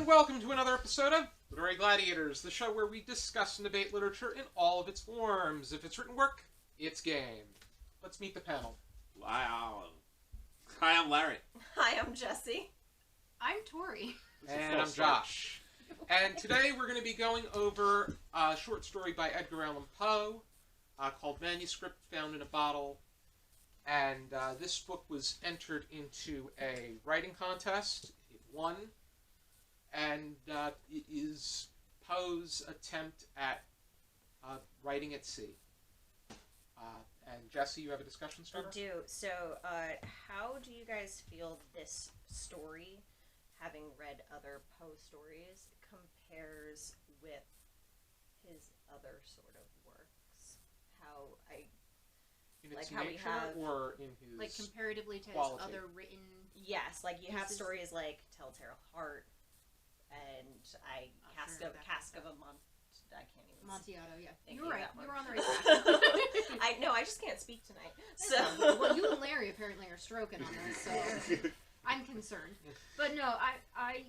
and welcome to another episode of Literary Gladiators, the show where we discuss and debate literature in all of its forms. If it's written work, it's game. Let's meet the panel. Hi, I'm Larry. Hi, I'm Jesi. I'm Tori. And I'm Josh. And today we're going to be going over a short story by Edgar Allan Poe called Manuscript Found in a Bottle. And this book was entered into a writing contest. It won. And it is Poe's attempt at writing at sea. And Jesi, you have a discussion starter? I do. So, how do you guys feel this story, having read other Poe stories, compares with his other sort of works? In its how we nature have, or in his Like comparatively to quality? his other written. yes, like you have Pieces. stories like Telltale Heart, and Cask of a Month. I can't even. Amontillado, yeah. Thank You're you, right. that You one. were on the right track. I know. I just can't speak tonight. So. Well, you and Larry apparently are stroking on this, so I'm concerned. But no, I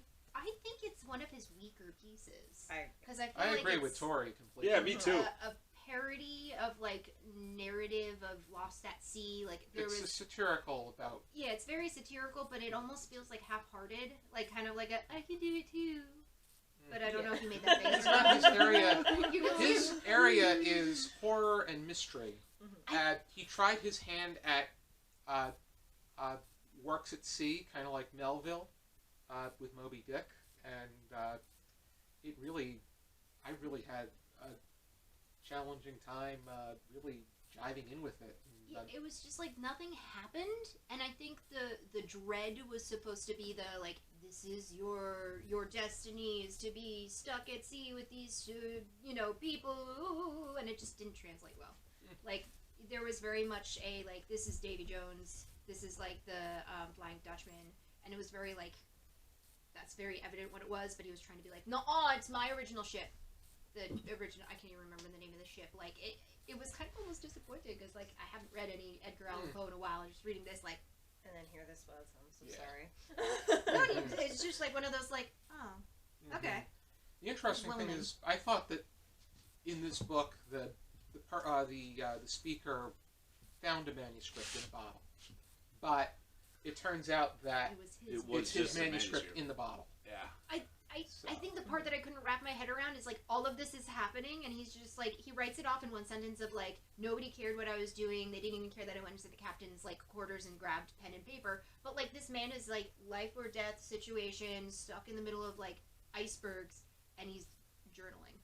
think it's one of his weaker pieces. Because I feel I like agree it's with Tori completely. Yeah, me too. A parody of like narrative of Lost at Sea. Like there It's was satirical about... Yeah, it's very satirical, but it almost feels like half-hearted, like kind of like I can do it too. But I don't know if he made that face. It's not his area. You know? His area is horror and mystery. Mhm. And he tried his hand at works at sea, kind of like Melville with Moby Dick, and I really had a challenging time really jiving in with it. And, It was just like nothing happened, and I think the dread was supposed to be the like this is your destiny is to be stuck at sea with these people, and it just didn't translate well. Like there was very much a like this is Davy Jones, this is like the Flying Dutchman, and it was very like that's very evident what it was, but he was trying to be like no, it's my original ship. The original, I can't even remember the name of the ship. Like it was kind of almost disappointing because like I haven't read any Edgar Allan Poe in a while. And just reading this, like, And then here this was. I'm so sorry. it's just like one of those like, oh, okay. The interesting thing Woman. is, I thought that in this book, the speaker found a manuscript in a bottle, but it turns out that It was his. It was it's his just a manuscript manuscript. in the bottle. Yeah. I think the part that I couldn't wrap my head around is like all of this is happening, and he's just like he writes it off in one sentence of like nobody cared what I was doing. They didn't even care that I went into the captain's like quarters and grabbed pen and paper. But like this man is like life or death situation, stuck in the middle of like icebergs, and he's journaling.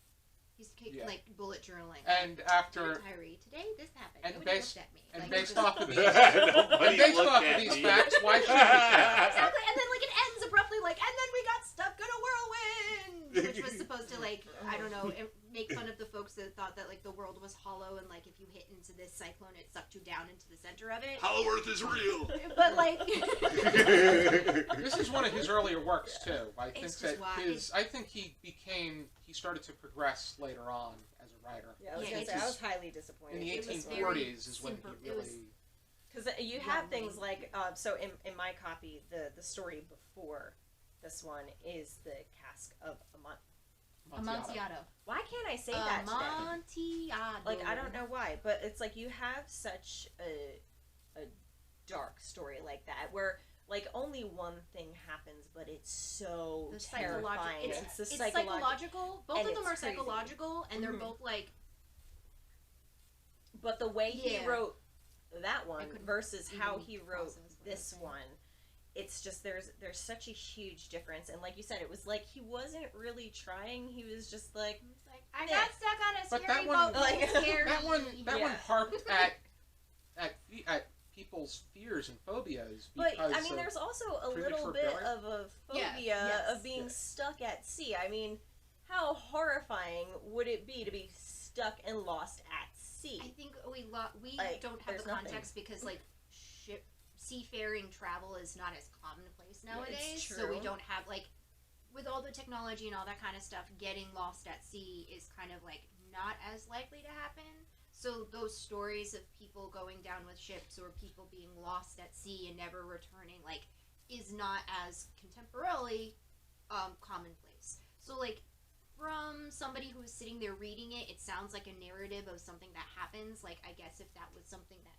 He's Yeah. like bullet journaling. And after Tyree, today this happened. and Nobody based- looked at me. and Like, based it was- off of these, Nobody and based looked off at of these me. facts, why should we care? Exactly, and then like it ends abruptly like, and then we got stuck in a whirlwind, which was supposed to like, I don't know, make fun of the folks that thought that like the world was hollow and like if you hit into this cyclone, it sucked you down into the center of it. Hollow Earth is real. But like, This is one of his earlier works too. I think It's that just why- I think he started to progress later on as a writer. Yeah, I was Yeah, gonna it's say I was just- highly In disappointed. the It was 1840s is when simple. he It was- really. Because you have Young things lady. like, so in my copy, the story before this one is the Cask of Amontillado. Amontillado. Why can't I say that today? Amontillado. Like, I don't know why, but it's like you have such a dark story like that where like only one thing happens, but it's so The terrifying. It's the psychological. Both and of them it's are crazy. psychological, and they're Mhm. both like. But the way he Yeah. wrote that I one couldn't versus how even he wrote process what I was this saying. one, it's just there's such a huge difference. And like you said, it was like he wasn't really trying. He was just like, It's like, I Yeah. got stuck on a But scary that one- boat. like- It's scary. That one Yeah. harped at people's fears and phobias. but Because I mean, there's also a little premature bit failure? of a Yeah, phobia yes. of being stuck at sea. I mean, how horrifying would it be to be stuck and lost at sea? I think we Like, don't have there's the context because like seafaring travel is not as commonplace nowadays. So we true. don't have like with all the technology and all that kind of stuff, getting lost at sea is kind of like not as likely to happen. So those stories of people going down with ships or people being lost at sea and never returning, like, is not as contemporarily commonplace. So, like, from somebody who's sitting there reading it, it sounds like a narrative of something that happens. Like, I guess if that was something that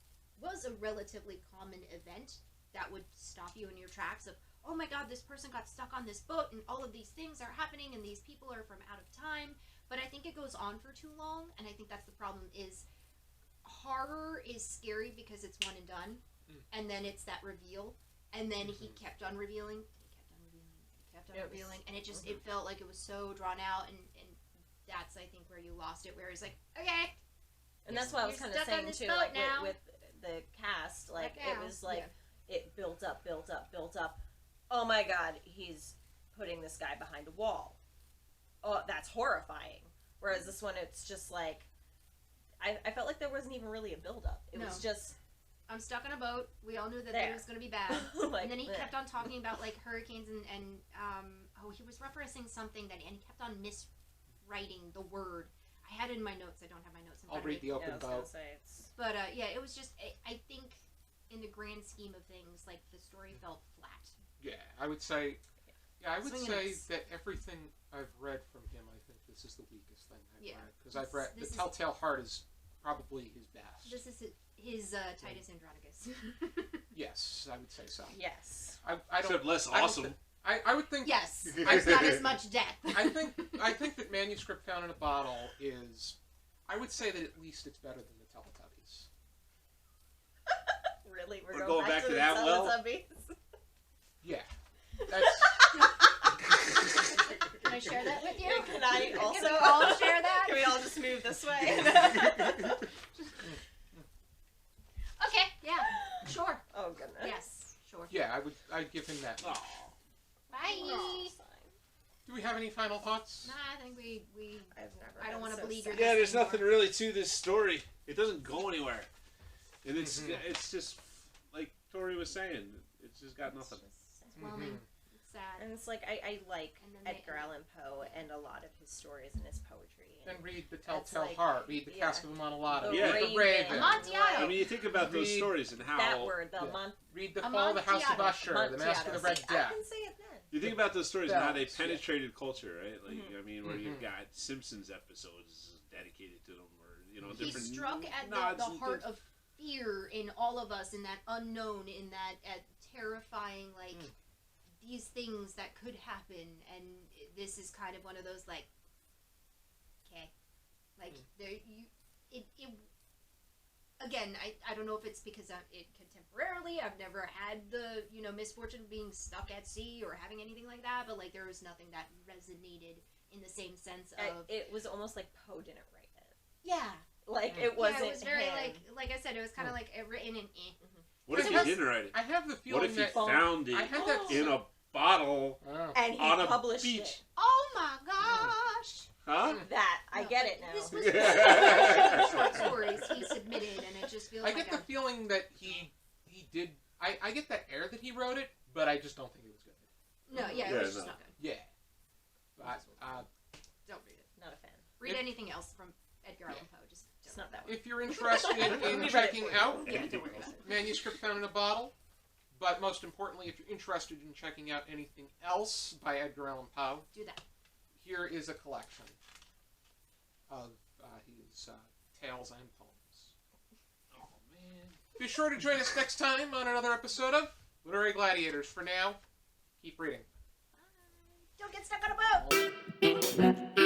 was a relatively common event, that would stop you in your tracks of, oh my god, this person got stuck on this boat and all of these things are happening and these people are from out of time. But I think it goes on for too long, and I think that's the problem. Is horror is scary because it's one and done, and then it's that reveal, and then he kept on revealing, and it just it felt like it was so drawn out, and that's I think where you lost it, where he's like, okay, and that's what I was kind of saying too, like with the cast, like it was like it built up. Oh my god, he's putting this guy behind a wall. Oh, that's horrifying. Whereas this one, it's just like I felt like there wasn't even really a build up. It was just, I'm stuck on a boat. We all knew that it was going to be bad. like, and then he kept on talking about like hurricanes and he was referencing something and he kept on miswriting the word. I had it in my notes. I don't have my notes in front I'll read of me. the open boat. But yeah, it was just I think in the grand scheme of things, like the story felt flat. Yeah, I would say that everything I've read from him, I think this is the weakest thing I've read. Because I've read The Telltale Heart is probably his best. This is his Titus Andronicus. Yes, I would say so. yes. I don't, Except less awesome. I would think. Yes, there's not as much death. I think that Manuscript Found in a Bottle is. I would say that at least it's better than the Teletubbies. Really, We're going back to that well? Teletubbies? Yeah, that's. Can I share that with you? Can I also Can we all share that? Can we all just move this way? Okay, yeah, sure. Oh goodness. Yes, sure. Yeah, I'd give him that. Aw. Bye. Do we have any final thoughts? Nah, I think we I've never. I don't want to believe your Yeah, there's anymore. nothing really to this story. It doesn't go anywhere. And it's just like Tori was saying. It's just got nothing. It's whelming. It's sad. And it's like I like And then Edgar Allan Poe and a lot of his stories and his poetry. Then read The Telltale like- Heart. Read The Cask of Amontillado. The Yeah. Read The Raven. Amontillado. I mean, you think about those Read stories and how that word, the Yeah. Read The Fall of the House of Amontillado. Usher. The Mask of the Red See, Death. I can say it then. you think about those stories and how they Bells, yeah. penetrated culture, right? Like I mean, where Mhm. you've got Simpsons episodes dedicated to them, or He different. struck at nods the and heart things. of fear in all of us, in that unknown, in that terrifying, like, these things that could happen, and this is kind of one of those, like, okay. Like, again, I don't know if it's because contemporarily I've never had the, misfortune of being stuck at sea or having anything like that, but, like, there was nothing that resonated in the same sense of... It was almost like Poe didn't write it. Yeah. Like, it wasn't Yeah, it was very, him. like I said, it was kind of like written in What if It he has- didn't write it? I have the What feeling if he that found I it had that in a bottle Oh. And he on a published beach? it. Oh my gosh! Huh? That, I get it now. This was the short stories he submitted, and it just feels I like get the feeling that he did. I get that air that he wrote it, but I just don't think it was good. No, yeah, it Yeah, was just no. not good. Yeah. But, Don't read it. Not a fan. Read If- anything else from Edgar Allan Poe. Just It's don't not that one. if you're interested We in read it checking for you. out Yeah, don't worry about it. Manuscript Found in a Bottle, but most importantly, if you're interested in checking out anything else by Edgar Allan Poe, Do that. here is a collection of his tales and poems. Oh man. Be sure to join us next time on another episode of Literary Gladiators. For now, keep reading. Don't get stuck on a boat!